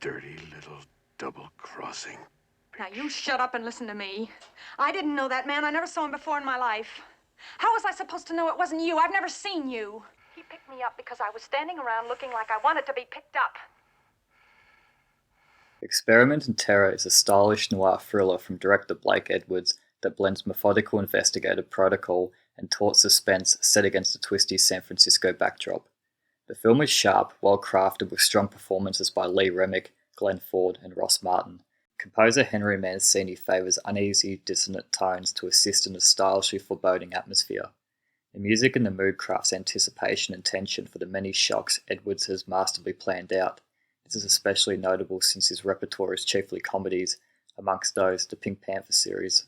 dirty little double-crossing. Now, you shut up and listen to me. I didn't know that man. I never saw him before in my life. How was I supposed to know it wasn't you? I've never seen you. He picked me up because I was standing around looking like I wanted to be picked up. Experiment in Terror is a stylish noir thriller from director Blake Edwards that blends methodical investigative protocol and taut suspense set against a twisty San Francisco backdrop. The film is sharp, well crafted with strong performances by Remick, Glen and Ross Martin. Composer Henry Mancini favours uneasy, dissonant tones to assist in a stylishly foreboding atmosphere. The music and the mood crafts anticipation and tension for the many shocks Edwards has masterfully planned out. This is especially notable since his repertoire is chiefly comedies, amongst those the Pink Panther series.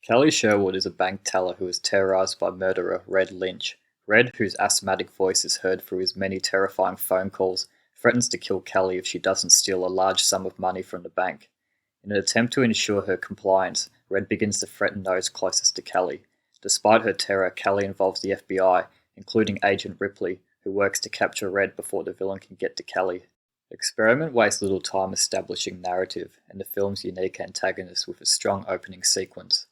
Kelly Sherwood is a bank teller who is terrorised by murderer Red Lynch. Red, whose asthmatic voice is heard through his many terrifying phone calls, threatens to kill Kelly if she doesn't steal a large sum of money from the bank. In an attempt to ensure her compliance, Red begins to threaten those closest to Kelly. Despite her terror, Kelly involves the FBI, including Agent Ripley, who works to capture Red before the villain can get to Kelly. Experiment wastes little time establishing narrative and the film's unique antagonist with a strong opening sequence.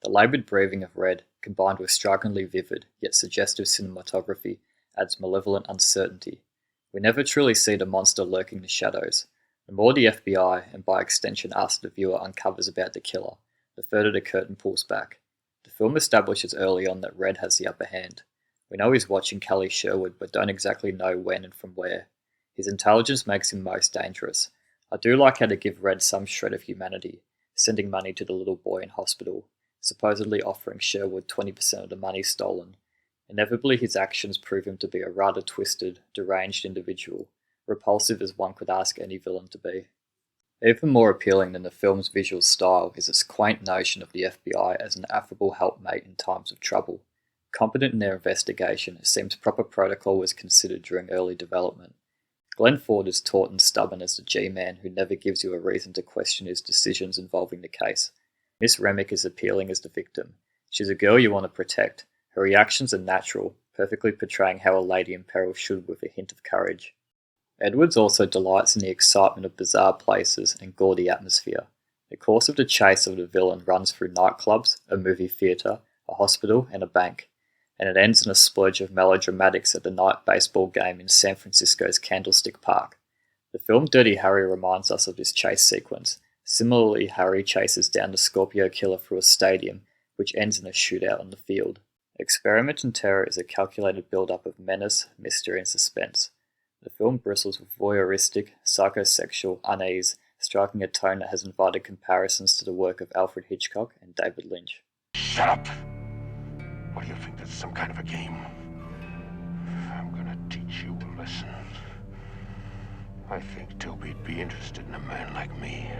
The laboured breathing of Red, combined with strikingly vivid yet suggestive cinematography, adds malevolent uncertainty. We never truly see the monster lurking in the shadows. The more the FBI, and by extension us the viewer, uncovers about the killer, the further the curtain pulls back. The film establishes early on that Red has the upper hand. We know he's watching Kelly Sherwood but don't exactly know when and from where. His intelligence makes him most dangerous. I do like how to give Red some shred of humanity, sending money to the little boy in hospital, supposedly offering Sherwood 20% of the money stolen. Inevitably his actions prove him to be a rather twisted, deranged individual, repulsive as one could ask any villain to be. Even more appealing than the film's visual style is its quaint notion of the FBI as an affable helpmate in times of trouble. Competent in their investigation, it seems proper protocol was considered during early development. Glen is taut and stubborn as the G-man who never gives you a reason to question his decisions involving the case. Miss Remick is appealing as the victim. She's a girl you want to protect. Her reactions are natural, perfectly portraying how a lady in peril should with a hint of courage. Edwards also delights in the excitement of bizarre places and gaudy atmosphere. The course of the chase of the villain runs through nightclubs, a movie theatre, a hospital and a bank, and it ends in a splurge of melodramatics at the night baseball game in San Francisco's Candlestick Park. The film Dirty Harry reminds us of this chase sequence. Similarly, Harry chases down the Scorpio killer through a stadium, which ends in a shootout on the field. Experiment in Terror is a calculated build-up of menace, mystery and suspense. The film bristles with voyeuristic, psychosexual unease, striking a tone that has invited comparisons to the work of Alfred Hitchcock and David Lynch. Shut up! What do you think, this is some kind of a game? I'm gonna teach you a lesson. I think Toby'd be interested in a man like me.